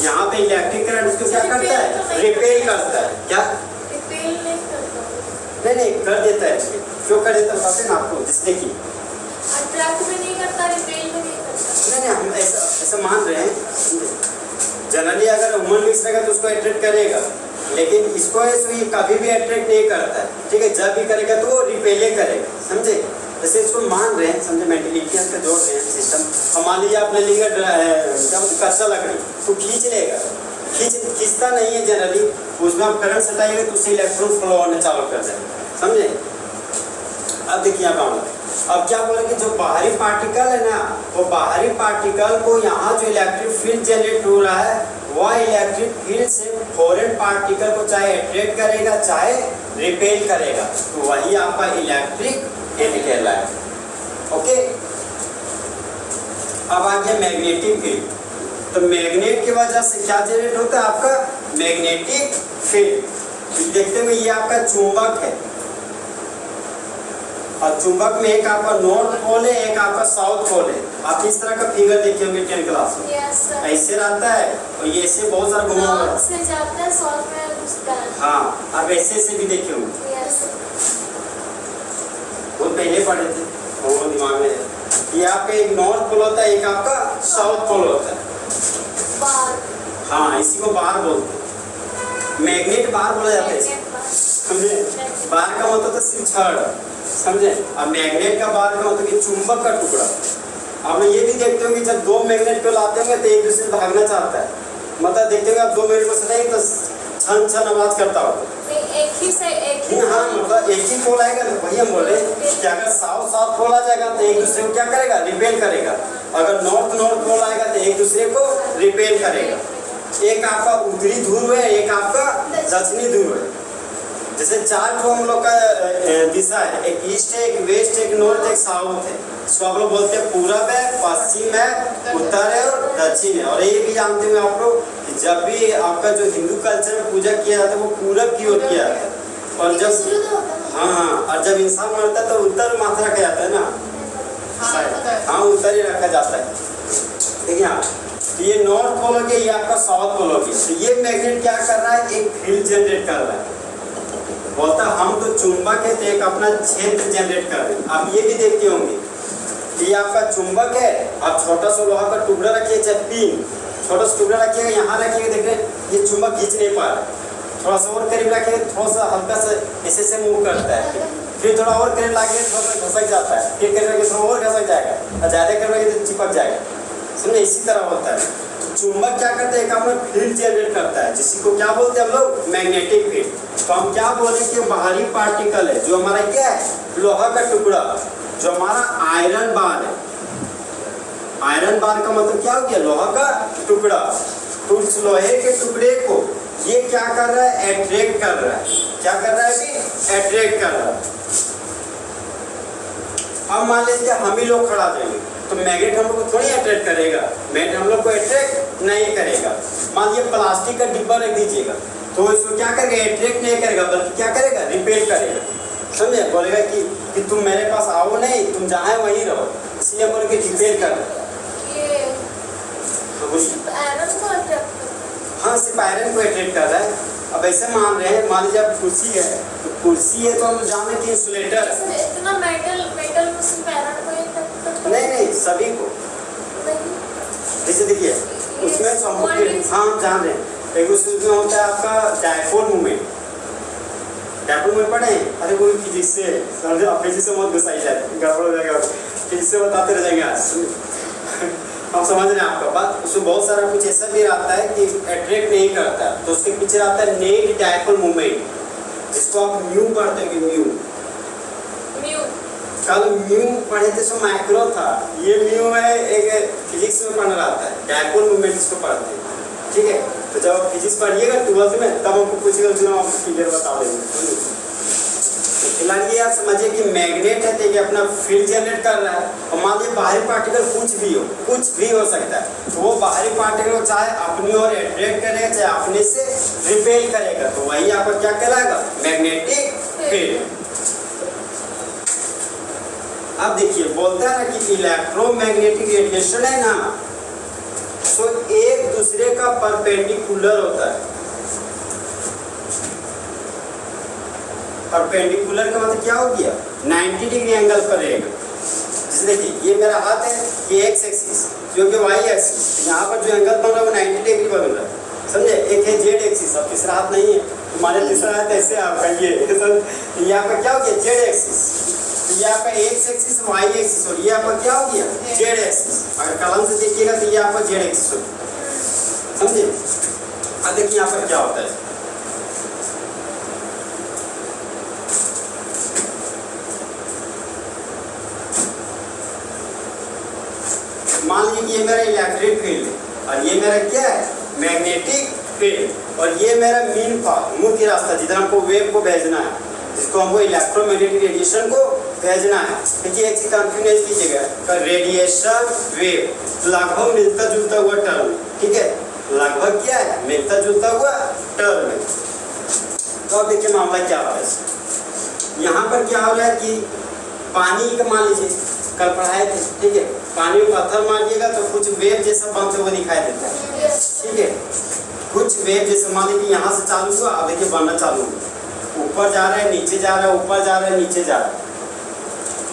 यहाँ पे इलेक्ट्रिक करंट उसको क्या करता है, रिपेल करता है। क्या रिपेल नहीं करता, नहीं कर देता है, क्यों कर देता है बताते ना आपको, जिस देखिए अट्रैक्ट भी नहीं करता, रिपेल भी नहीं करता। नहीं हम ऐसा मान रहे हैं, जनरली अगर ह्यूमन बींग्स रहेगा तो उसको अट्रैक्ट करेगा, लेकिन इसको ये कभी भी अट्रैक्ट नहीं करता है, ठीक है। जब भी करेगा तो वो रिपेले करेगा, समझे। जैसे इसको मान रहे हैं, समझे, मेंटलिटी पे जोड़ रहे हैं सिस्टम। हम मान लीजिए आपने लिया कच्चा लकड़ी तो खींच लेगा, खींचता नहीं है जनरली, उसमें आप करंट सटाइएगा तो उससे इलेक्ट्रॉन फ्लो होने चालू कर देगा, समझे। अब देखिए अब क्या बोले कि जो बाहरी पार्टिकल है ना, वो बाहरी पार्टिकल को यहाँ जो इलेक्ट्रिक फील्ड जनरेट हो रहा है, वह इलेक्ट्रिक फील्ड से फॉरेन पार्टिकल को चाहे अट्रैक्ट करेगा चाहे रिपेल करेगा, तो वही आपका इलेक्ट्रिक फील्ड कहला है। ओके, अब आ गया मैग्नेटिक फील्ड। तो मैग्नेट की वजह से क्या जनरेट होता है, आपका मैग्नेटिक फील्ड। देखते हुए ये आपका चुंबक है, और चुंबक में एक आपका नॉर्थ पोल है, एक आपका साउथ पोल है। आप इस तरह का फिगर देखिए होंगे 10 क्लास में, ऐसे रहता है और ये ऐसे बहुत सारा घुमा हुआ है, से जाता है साउथ में घुसता है। हाँ, अब ऐसे भी देखे होंगे, बहुत पहले पढ़े थे, वो दिमाग में है। ये आपका एक नॉर्थ पोल होता है, एक आपका साउथ पोल होता है। बार, हाँ, इसी को बार बोलते हैं, मैग्नेट बार बोला जाता है, समझे। बार का मतलब तो सिर्फ छड़, समझे। अब मैग्नेट का बार का मतलब कि चुंबक का टुकड़ा। अब ये भी देखते हो कि जब दो मैग्नेट को लाते होंगे तो एक दूसरे से भागना चाहता है, मतलब देखते हो आप दो मैग्नेट को सटाएंगे तो छन छन आवाज करता हो, एक ही से एक ही। हाँ, मतलब एक ही पोल आएगा तो वही हम बोले कि अगर साउथ पोल आ जाएगा तो एक दूसरे को क्या करेगा, रिपेल करेगा। अगर नॉर्थ पोल आएगा तो एक दूसरे को रिपेल करेगा। एक आपका उत्तरी ध्रुव है, एक आपका दक्षिणी ध्रुव है। जैसे 4 हम लोग का दिशा है, एक ईस्ट है, एक वेस्ट है, एक नॉर्थ, एक साउथ है। इसको आप लोग बोलते हैं पूरब है, पश्चिम है, उत्तर है और दक्षिण है। और ये भी जानते हुए आप लोग जब भी आपका जो हिंदू कल्चर में पूजा किया जाता है वो पूरब की ओर किया जाता है, और जब हाँ, और जब इंसान मरता है तो उत्तर माथा रखा जाता है ना, हाँ उत्तर ही रखा जाता है। देखिए हाँ, ये नॉर्थ पोल हो गया, ये आपका साउथ पोल हो गया। तो ये मैग्नेट क्या कर रहा है, एक फील्ड जनरेट कर रहा है। बोलता हम तो चुंबक है तो एक अपना क्षेत्र जनरेट कर रहे हैं। आप ये भी देखते होंगे, ये आपका चुंबक है, आप छोटा सा लोहा का टुकड़ा रखिए, चाहे पिन, छोटा सा टुकड़ा रखिएगा, यहाँ रखिएगा, देख रहे हैं ये चुंबक खींच नहीं पा रहा। थोड़ा सा और करीब रखिएगा, थोड़ा सा हल्का सा ऐसे से मूव करता है, फिर थोड़ा और करीब लागे थोड़ा सा घसक जाता है, फिर करीब थोड़ा और घसक जाएगा, और ज़्यादा करीब तो चिपक जाएगा, समझे। इसी तरह होता है। चुंबक क्या करता है, एक अपना फील्ड जनरेट करता है, जिसको क्या बोलते हैं हम लोग, मैग्नेटिक फील्ड। तो हम क्या बोले कि बाहरी पार्टिकल है जो हमारा क्या है, लोहा का टुकड़ा, जो हमारा आयरन बार है। आयरन बार का मतलब क्या हो गया, लोहा का टुकड़ा। तो उस लोहे के टुकड़े को ये क्या कर रहा है, अट्रैक्ट कर रहा है। क्या कर रहा है अभी, अट्रैक्ट कर रहा है। अब मान लीजिए हम ही लोग खड़ा देंगे तो मैग्नेट हम लोग को थोड़ी अट्रैक्ट करेगा, मैग्नेट हम लोग को अट्रैक्ट नहीं करेगा। मान लीजिए प्लास्टिक का डिब्बा रख दीजिएगा तो इसको क्या करेगा, अट्रैक्ट नहीं करेगा, बल्कि क्या करेगा, रिपेल करेगा। समझे, बोलेगा कि तुम मेरे पास आओ नहीं, तुम जहाँ वहीं रहो, इसलिए बोले कि रिपेल कर। हाँ, सिर्फ आयरन को अट्रैक्ट कर रहा है। अब ऐसे मान रहे हैं, मान लीजिए अब कुर्सी है, तो कुर्सी है तो हम जाने कि इंसुलेटर इतना मेटल में सिर्फ आयरन को ही अट्रैक्ट करता है? नहीं, सभी को। जैसे देखिए उसमें तो हम हाँ जान रहे हैं, एक उसमें होता है आपका डायपोल मूवमेंट। डायपोल मूवमेंट पढ़े हैं? अरे वो फिजिक्स से समझे, आप फिजिक्स से बहुत घुसाई जाए, गड़बड़ हो जाएगा, फिजिक्स से बताते रह जाएंगे आज। आप समझ रहे हैं आपका बात। उसमें बहुत सारा कुछ ऐसा भी रहता है कि अट्रैक्ट नहीं करता, तो उसके पीछे आता है नेट डायपोल मूवमेंट, जिसको आप म्यू पढ़ते हैं। म्यू कल म्यू पढ़े थे, सो माइक्रो था, ये म्यू है, एक फिजिक्स में पढ़ना रहता है, डायपोल मूवमेंट इसको पढ़ते हैं। ठीक है, तो जब फिजिक्स पढ़िएगा 12th में, तब हमको पूछेगा, जो आप क्लियर बता देंगे। फिलहाल ये आप समझिए कि मैग्नेट है, तो ये अपना फील्ड जनरेट कर रहा है। और मान लीजिए बाहरी पार्टिकल कुछ भी हो सकता है, तो वो बाहरी पार्टिकल चाहे अपनी ओर अट्रैक्ट करेगा, चाहे अपने से रिपेल करेगा, तो वही आपका क्या कहलाएगा, मैग्नेटिक फील्ड। अब देखिए बोलता है ना कि इलेक्ट्रोमैग्नेटिक रेडिएशन है ना, तो एक दूसरे का परपेंडिकुलर होता है। परपेंडिकुलर का मतलब क्या हो गया, 90 डिग्री एंगल पर रहेगा। जैसे देखिए ये मेरा हाथ है, ये एक्स एक्सिस, जो कि वाई एक्सिस, यहाँ पर जो एंगल बन रहा है वो 90 डिग्री बन रहा है, समझे। एक है जेड एक्सिस, अब तीसरा हाथ नहीं है, हमारे तीसरा हाथ ऐसे आपका ये यहाँ पर क्या हो गया, जेड एक्सिस, ये आपका एक्स एक्सिस, वाई एक्सिस, और ये आपका क्या हो गया, जेड एक्सिस। अगर कलम से देखिएगा तो ये आपका जेड एक्सिस हो गया, समझे। अब देखिए यहाँ पर क्या होता है, मान लीजिए कि ये मेरा इलेक्ट्रिक फील्ड है और ये मेरा क्या है, मैग्नेटिक फील्ड, और ये मेरा मीन पाथ, मुख्य रास्ता जिधर हमको वेव को भेजना है, जिसको हमको इलेक्ट्रोमैग्नेटिक रेडिएशन को भेजना है। देखिए एक चीज कंफ्यूज कीजिएगा, रेडिएशन वेव लगभग मिलता जुलता हुआ टर्म, ठीक है, लगभग क्या है, मिलता जुलता हुआ टर्म है। तो अब देखिए मामला क्या हो रहा है, यहाँ पर क्या हो रहा है कि पानी का मान लीजिए कल पढ़ाए थे, ठीक है, पानी में पत्थर मारिएगा तो कुछ वेव जैसा बनते हुए दिखाई देता है, ठीक है, कुछ वेव जैसे मान लीजिए यहाँ से चालू हुआ, अब देखिए बनना चालू हुआ, ऊपर जा रहा है, नीचे जा रहा है, ऊपर जा रहा है, नीचे जा रहा है।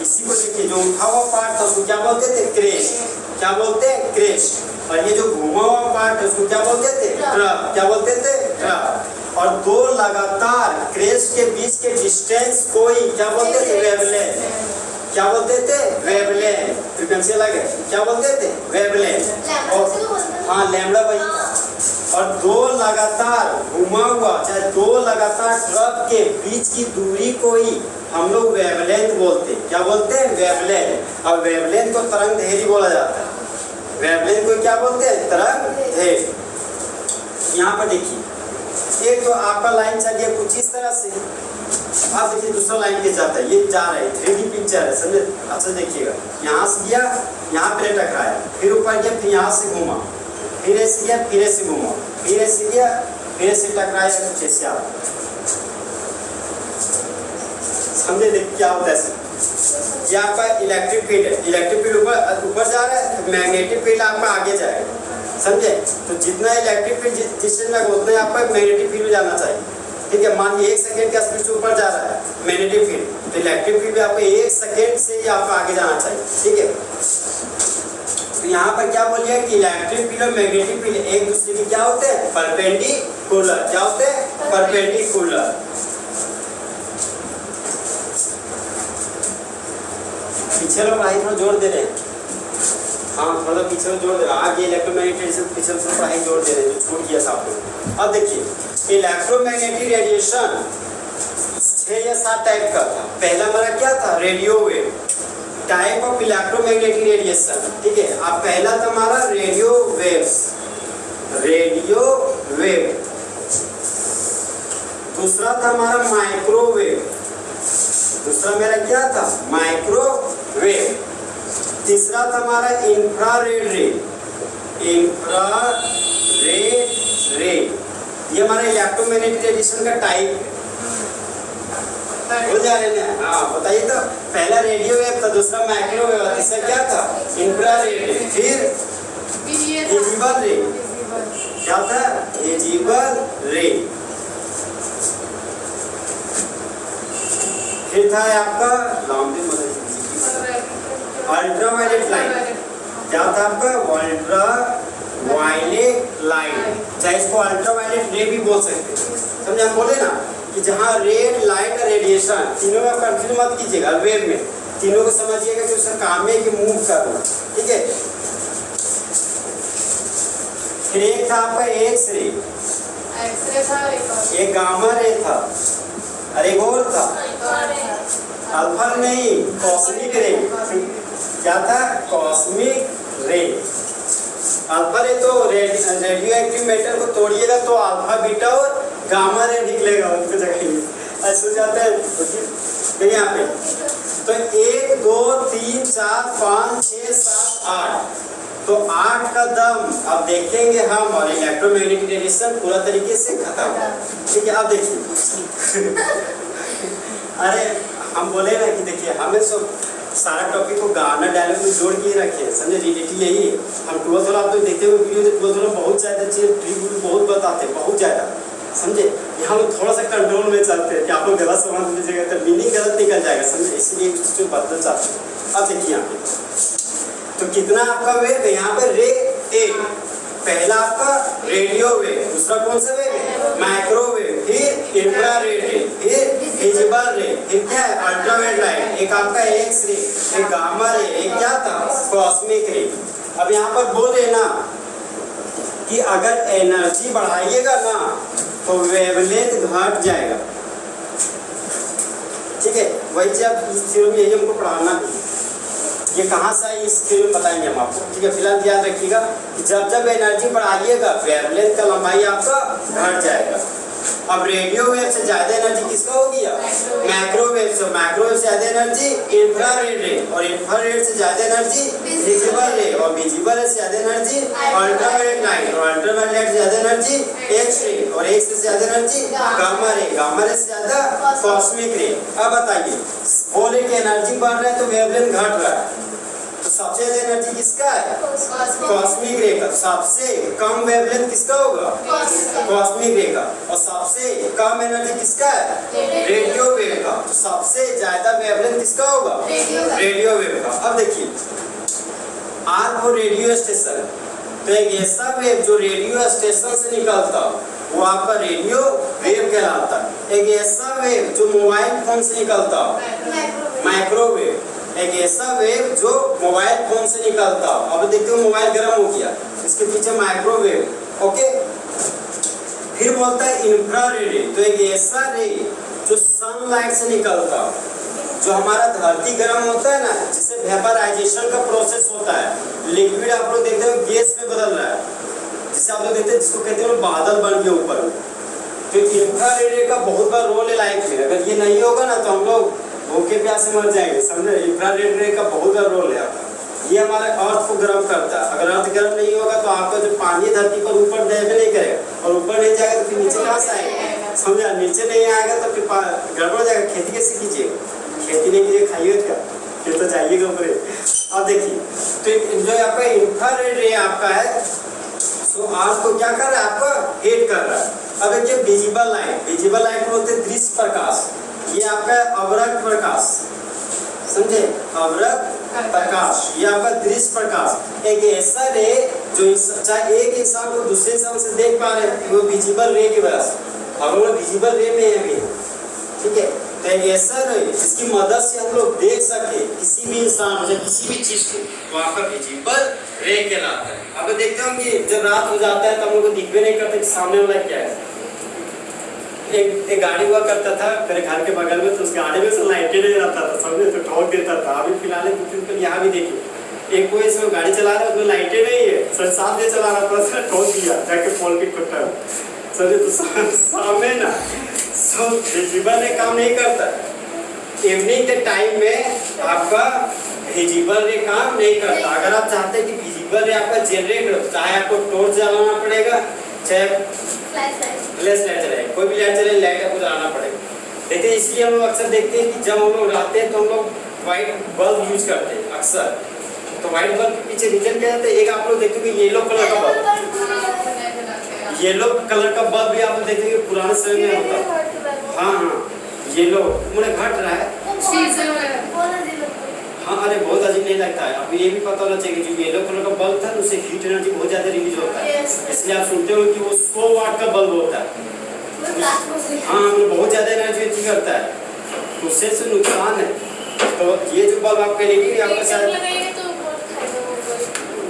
इसी को देखिए जो उठा हुआ पार्ट था उसको क्या बोलते थे, क्रेस्ट, क्या बोलते हैं, क्रेस्ट, और ये जो घुमा हुआ पार्ट है उसको क्या बोलते थे, ट्रफ, क्या बोलते थे, ट्रफ। और दो लगातार क्रेस्ट के बीच के डिस्टेंस को ही क्या बोलते थे, वेवलेंथ, क्या बोलते थे, वेवलेंथ, फ्रीक्वेंसी अलग है, क्या बोलते थे, वेवलेंथ, और हाँ लैम्बडा वही। और दो लगातार घुमा हुआ, चाहे दो लगातार ट्रफ के बीच की दूरी को ही हम लोग वेवलेंथ बोलते हैं, क्या बोलते हैं, वेवलेंथ। और वेवलेंथ को तरंग दैर्घ्य बोला जाता है, वेवलेंथ को क्या बोलते हैं, तरंग दैर्घ्य। यहाँ पर देखिए एक तो आपका लाइन चलिए कुछ इस तरह से, आप देखिए दूसरा लाइन के जाता है, ये जा रहा है, 3D पिक्चर है, समझे। अच्छा देखिएगा, यहाँ से गया, यहाँ पे टकराया, फिर ऊपर गया, फिर यहाँ से घूमा, फिर ऐसे गया, फिर ऐसे घूमा, फिर ऐसे गया, फिर ऐसे टकराया, कुछ ऐसे आप समझे। देखिए क्या होता है, ये आपका इलेक्ट्रिक फील्ड है, इलेक्ट्रिक फील्ड ऊपर जा रहा है, तो मैग्नेटिक फील्ड आपका आगे जाएगा, समझे। तो जितना इलेक्ट्रिक फील्ड डिस्टेंस में उतना आपका मैग्नेटिक फील्ड में जाना चाहिए, ठीक है। मान लीजिए 1 सेकेंड का स्पीड से ऊपर जा रहा है मैग्नेटिक फील्ड, तो इलेक्ट्रिक फील्ड भी आपको 1 सेकेंड से ही आपको आगे जाना चाहिए, ठीक है। तो यहाँ पर क्या बोलिए कि इलेक्ट्रिक फील्ड और मैग्नेटिक फील्ड एक दूसरे के क्या होते हैं, परपेंडिकुलर, क्या होते हैं, परपेंडिकुलर। पीछे लोग पढ़ाई थोड़ा जोर दे रहे हैं, हाँ थोड़ा पीछे जोड़ दे रहा आगे इलेक्ट्रोमैग्नेटिक रेडिएशन पीछे से पढ़ाई जोड़ दे रहे हैं जो छूट गया था आपको। अब देखिए इलेक्ट्रोमैग्नेटिक रेडिएशन 6 या 7 टाइप का था। पहला हमारा क्या था, radio wave, type of electromagnetic radiation. ठीक है, अब पहला था हमारा रेडियो वेव्स, रेडियो वेव। दूसरा था हमारा माइक्रोवेव, दूसरा मेरा क्या था, माइक्रोवेव। तीसरा था हमारा इंफ्रारेड रे, इंफ्रारेड रे। ये हमारा इलेक्ट्रोमैग्नेटिक रेडिएशन का टाइप हो जा रहे हैं। हाँ बताइए तो, पहला रेडियो वेव था, दूसरा माइक्रोवेव, तीसरा क्या था, इंफ्रारेड रे, फिर विजिबल रे। क्या था, विजिबल रे। फिर था आपका अल्ट्रावायलेट लाइट। क्या था आपका, अल्ट्रावायलेट लाइट, चाहे इसको अल्ट्रावायलेट रे भी बोल सकते हैं। समझे, हम बोले ना कि जहाँ रेड लाइट और रेडिएशन तीनों में कंफ्यूज मत कीजिएगा, वेव में तीनों को समझिएगा कि उसका काम है कि मूव करना। ठीक है, फिर एक था आपका एक्स रे, एक गामा रे था, और एक और था अल्फा नहीं, कॉस्मिक रे। क्या था, कॉस्मिक रे। अल्फा रे तो रेडियो एक्टिव मेटल को तोड़िएगा तो अल्फा बीटा और गामा रे निकलेगा उनके जगह, ऐसे हो जाता है। तो यहाँ पे तो 1 2 3 4 5 6 7 8, तो 8 का दम अब देखेंगे हम, और इलेक्ट्रोमैग्नेटिक रेडिएशन पूरा तरीके से खत्म। ठीक है, अब देखिए अरे हम बोले ना कि देखिए हमें सब सारा टॉपिक को गाना डायलॉग में जोड़ के ही रखे, समझे, रिलेटिव यही है। हम 12th वाला आप तो देखते हुए वीडियो 12th वाला बहुत ज़्यादा चीज़ ट्रिक बहुत बताते हैं, बहुत ज़्यादा, समझे। यहाँ लोग थोड़ा सा कंट्रोल में चलते हैं कि आप लोग गलत समझ लीजिएगा तो मीनिंग गलत निकल जाएगा, समझे, इसलिए उसको बदल चाहते हैं। अब देखिए यहाँ पे तो कितना आपका वेव है, यहाँ पे रे एक, पहला आपका रेडियो वेव, दूसरा कौन सा वेव है, माइक्रोवेव, फिर इंफ्रारेड रे, फिर विजिबल रे, फिर क्या है, अल्ट्रावायलेट लाइट, एक आपका एक्स रे, एक गामा रे, एक क्या था, कॉस्मिक रे। अब यहाँ पर बोल रहे ना कि अगर एनर्जी बढ़ाइएगा ना तो वेवलेंथ घट जाएगा। ठीक है, वही जब इस थ्योरी में यही हमको पढ़ाना है, ये कहाँ से आई इस थ्योरी में बताएंगे हम आपको। ठीक है, फिलहाल याद रखिएगा कि जब जब एनर्जी बढ़ाइएगा वेवलेंथ का लंबाई आपका घट जाएगा। अब रेडियो वेव से ज्यादा एनर्जी किसका हो गया, माइक्रोवेव से, माइक्रोवेव से ज्यादा एनर्जी इंफ्रारेड रे, और इंफ्रारेड से ज्यादा एनर्जी विजिबल रे, और विजिबल रे से ज्यादा एनर्जी अल्ट्रावायलेट लाइट, और अल्ट्रावायलेट लाइट से ज्यादा एनर्जी एक्स रे, और एक्स रे से ज्यादा energy gamma ray, gamma ray से ज्यादा कॉस्मिक रे। अब बताइए, बोले कि एनर्जी बढ़ रहा है तो वेवलेंथ घट रहा है, तो सबसे ज्यादा एनर्जी किसका है, कॉस्मिक रे का। सबसे कम वेवलेंथ किसका होगा, कॉस्मिक रे का। और सबसे कम एनर्जी किसका है, रेडियो वेव का। तो सबसे ज्यादा वेवलेंथ किसका होगा, रेडियो वेव का। अब देखिए आर वो रेडियो स्टेशन, तो एक ऐसा वेव जो रेडियो स्टेशन से निकलता वो आपका रेडियो वेव कहलाता है। एक ऐसा वेव जो मोबाइल फोन से निकलता, माइक्रोवेव। एक ऐसा वेव जो मोबाइल फोन से निकलता, अब देखते हो मोबाइल गर्म हो गया, इसके पीछे माइक्रोवेव। ओके, फिर बोलता है इंफ्रारेड रे, तो एक ऐसा रे जो सनलाइट से निकलता, जो हमारा धरती गर्म होता है ना, जिससे वेपराइजेशन का प्रोसेस होता है, लिक्विड आप लोग देखते हो गैस में बदल रहा है, जिसे आप लोग देखते हैं जिसको कहते हैं बादल बन गया ऊपर। तो इंफ्रारेड रे का बहुत बड़ा रोल है लाइफ में, अगर ये नहीं होगा ना तो हम लोग भूखे प्यासे मर जाएंगे, समझे। इंफ्रारेड रे का बहुत बड़ा रोल है आपका, ये हमारे अर्थ को गर्म करता है। अगर अर्थ गर्म नहीं होगा तो आपका जो पानी धरती पर ऊपर नहीं करेगा, और ऊपर नहीं जाएगा तो फिर नीचे कहाँ से आएगा, समझा। नीचे नहीं आएगा तो फिर गड़बड़ हो जाएगा, खेती कैसे कीजिएगा, खेती नहीं कीजिए खाइए क्या, फिर तो जाइएगा ऊपर। अब देखिए तो जो आपका इंफ्रारेड रे आपका है, तो अर्थ को क्या कर रहा है, आपका हीट कर रहा है। अब देखिए विजिबल लाइट, विजिबल लाइट बोलते हैं दृश्य प्रकाश, ये आपका अवरक्त प्रकाश, समझे, अवरक्त प्रकाश, ये आपका दृश्य प्रकाश। एक ऐसा रे जो चाहे एक इंसान को दूसरे इंसान से देख पा रहे हैं, वो विजिबल रे की वजह से, हम लोग विजिबल रे में है अभी। ठीक है, तो एक ऐसा रे जिसकी मदद से हम लोग देख सके किसी भी इंसान या किसी भी चीज को, वो आपका विजिबल रे कहलाता है। अब देखते हो कि जब रात हो जाता है तो हम लोग को दिख भी नहीं करता कि सामने वाला क्या है। एक गाड़ी हुआ करता था मेरे घर के बगल में, तो उस गाड़ी में से लाइटें नहीं रहता था, समझे, तो ठोक देता था। अभी फिलहाल यहाँ भी देखिए एक कोई इसमें गाड़ी चला रहा है, उसमें लाइटें नहीं है, सर साथ में चला रहा था, ठोक दिया जाके पोल की खुट्टा समझे। तो सामने ना विजिबल रे काम नहीं करता। इवनिंग के टाइम में आपका विजिबल रे काम नहीं करता। अगर आप चाहते हैं कि विजिबल रे आपका जनरेट हो, चाहे आपको टॉर्च जलाना पड़ेगा, चाहे फ्लैश लाइट चले, कोई भी लाइट चले, लाइट आपको जलाना पड़ेगा। देखिए इसलिए हम लोग अक्सर देखते हैं कि जब हम लोग रहते हैं तो हम लोग व्हाइट बल्ब यूज करते हैं अक्सर। तो व्हाइट बल्ब के पीछे रीजन क्या है? एक आप लोग देखते हो येलो कलर का बल्ब, येलो कलर का बल्ब भी आप लोग देखते हैं पुराने समय में होता। हाँ हाँ येलो मुझे घट रहा है। हाँ अरे बहुत अजीब नहीं लगता है। अब ये भी पता होना चाहिए कि जो येलो कलर का बल्ब था उससे हीट एनर्जी बहुत ज़्यादा रिलीज होता है, इसलिए आप सुनते हो कि वो 100 वाट का बल्ब होता है। हाँ बहुत ज़्यादा एनर्जी करता है, उससे नुकसान है। तो ये जो बल्ब आप कहेंगे आपका शायद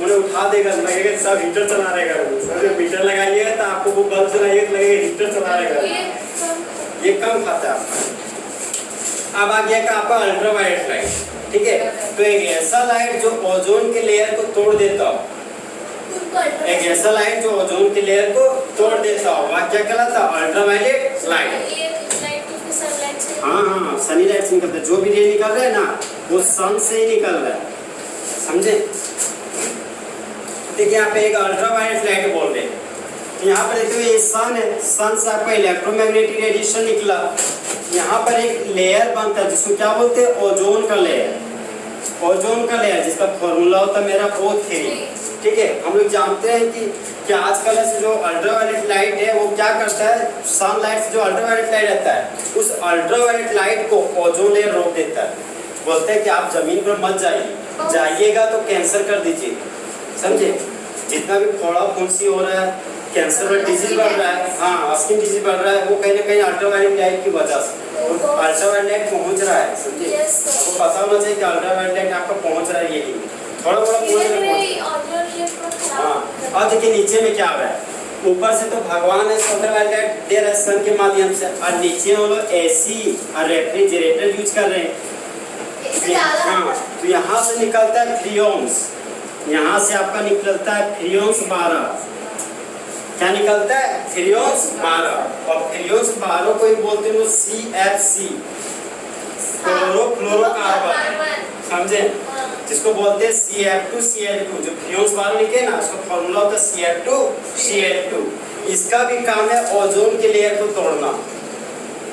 उन्हें उठा देगा, लगेगा सब हीटर चला रहेगा। मीटर लगाइएगा तो आपको वो बल्ब चलाइएगा तो लगेगा हीटर चला रहेगा। ये कम खाता है। अब आ गया का आपका अल्ट्रावायलेट लाइट, ठीक है। तो एक ऐसा लाइट जो ओजोन के लेयर को तोड़ देता हो, एक ऐसा लाइट जो ओजोन के लेयर को तोड़ देता हो, वह क्या कहलाता है? Ultraviolet light. हाँ हाँ सनी लाइट से निकलता है, जो भी रे निकल रहा है ना वो सन से ही निकल रहा है, समझे। देखिए यहाँ पे एक अल्ट्रावायलेट लाइट बोल रहे हैं, यहाँ पर देखिए ये सन है, सन से आपका इलेक्ट्रोमैग्नेटिक रेडिएशन निकला। यहाँ पर एक लेयर बनता है जिसको क्या बोलते हैं? ओजोन का लेयर। ओजोन का लेयर जिसका फॉर्मूला होता है मेरा O3, ठीक है। हम लोग जानते हैं कि आजकल से जो अल्ट्रावायलेट लाइट है वो क्या करता है? सनलाइट से जो अल्ट्रावायलेट लाइट रहता है उस अल्ट्रावायलेट लाइट को ओजोन लेयर रोक देता है। बोलते हैं कि आप जमीन पर मत जाइए, जाइएगा तो कैंसर कर दीजिए, समझे। जितना भी फोड़ा फुंसी हो रहा है, कैंसर और डिजीज बढ़ रहा है, हाँ स्किन डिजीज बढ़ रहा है, वो कहीं ना कहीं अल्ट्रावायलेट लाइट की वजह से अल्ट्रावायलेट लाइट पहुंच रहा है, समझे। आपको पता होना चाहिए कि अल्ट्रावायलेट लाइट आपका पहुंच रहा है, यही थोड़ा थोड़ा हाँ। और देखिए नीचे में क्या हो रहा है? ऊपर से तो भगवान ने अल्ट्रावायलेट लाइट दे रहा है सन के माध्यम से, और नीचे वो लोग एसी और रेफ्रिजरेटर यूज कर रहे हैं। हाँ तो यहाँ से निकलता है फ्रियोन्स, यहाँ से आपका निकलता है फ्रियोन्स 12। क्या निकलता है? फ्रियोन्स 12। और फ्रियोन्स 12 को ही बोलते हैं CFC, क्लोरोफ्लोरोकार्बन, समझे, जिसको बोलते हैं CF2Cl2। जो फ्रियोन्स 12 लिखे ना उसका फॉर्मूला होता है CF2Cl2। इसका भी काम है ओजोन के लेयर को तोड़ना।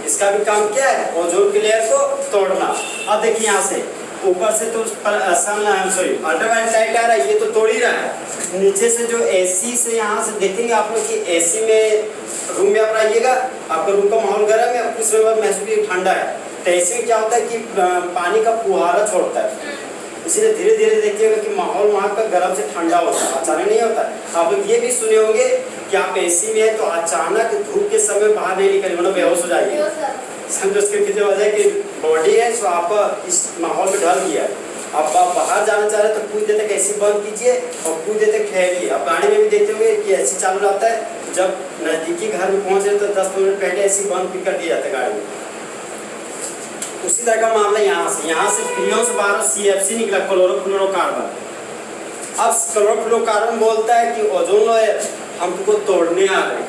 इसका भी काम क्या है? ओजोन के लेयर को तोड़ना। अब देखिए यहाँ से ऊपर से तो अल्ट्रावायलेट लाइट आ रहा है, ये तो तोड़ ही रहा है। नीचे से जो एसी से यहाँ से देखेंगे आप लोग कि एसी में रूम में आप रहिएगा, आपका रूम का माहौल गर्म है, उस समय महसूस ठंडा है, तो एसी में क्या होता है कि पानी का फुहारा छोड़ता है, इसलिए धीरे धीरे देखिएगा कि माहौल वहाँ का गर्म से ठंडा होता है, अचानक नहीं होता है। आप लोग ये भी सुने होंगे कि आप एसी में है तो अचानक धूप के समय बाहर नहीं निकले, मतलब बेहोश हो जाएगी, समझो। उसके पीछे वजह कि बॉडी है तो आप इस माहौल में ढल गया। अब आप बाहर जाना चाह रहे हैं तो कुछ देर तक एसी बंद कीजिए और कुछ देर तक ठहरिए। आप गाड़ी में भी देखते होंगे कि एसी चालू रहता है, जब नज़दीकी घर में पहुँचे तो 10 मिनट पहले एसी बंद भी कर दिया जाता है गाड़ी में। उसी तरह का मामला यहाँ से फ्रियोन्स 12 CFC निकला, क्लोरोफ्लोरोकार्बन। अब क्लोरोफ्लोरोकार्बन बोलता है कि ओजोन लेयर हम तुमको तोड़ने आ रहे हैं,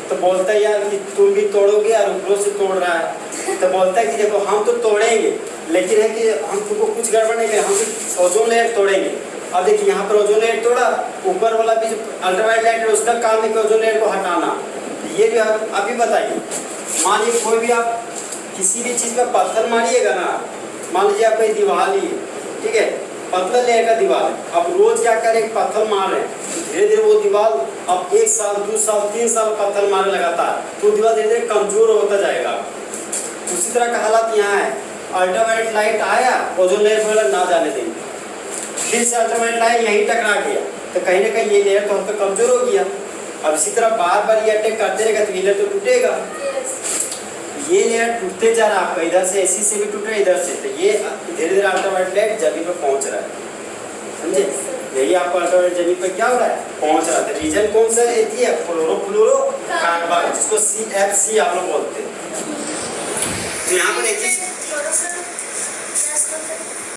तो बोलता है यार कि तुम भी तोड़ोगे और ऊपर से तोड़ रहा है, तो बोलता है कि देखो हम तो तोड़ेंगे लेकिन है कि हम तुमको कुछ गड़बड़ नहीं करें, हम सिर्फ ओजोन लेयर तोड़ेंगे। अब देखिए यहाँ पर ओजोन लेयर तोड़ा, ऊपर वाला भी जो अल्ट्रावायलेट लाइट है उसका काम है कि ओजोन लेयर को हटाना। ये भी अभी बताइए, मान लीजिए कोई भी आप किसी भी चीज़ में पत्थर मारिएगा ना, मान लीजिए आपकी दीवार ही है, ठीक है, पतला लेयर का दीवार है, आप रोज क्या करें? पत्थर मार रहे हैं, धीरे धीरे वो दीवार अब 1 साल 2 साल 3 साल पत्थर मारने लगातार, तो दीवार धीरे धीरे कमजोर होता जाएगा। उसी तरह का हालात यहाँ है। अल्ट्रावायलेट लाइट आया, ओजोन लेयर बोला ना जाने देंगे, फिर से अल्ट्रावायलेट लाइट यहीं टकरा गया, तो कहीं ना कहीं ये लेयर तो हमको कमजोर हो गया। अब इसी तरह बार बार ये अटैक करते रहेगा तो ये लेयर तो टूटेगा। ये लेयर टूटते जा रहा है, आपका इधर से एसी से भी टूट रहा है, इधर से, तो ये धीरे धीरे अल्ट्रावायलेट लाइट जमीन पर पहुंच रहा है, समझे। यही आपको अल्ट्रावायलेट जमीन पे क्या हो रहा है, पहुंच रहा है। रीजन कौन सा है, ये फ्लोरो कार्बन, जिसको CFC आप लोग बोलते हैं। तो यहाँ पर एक चीज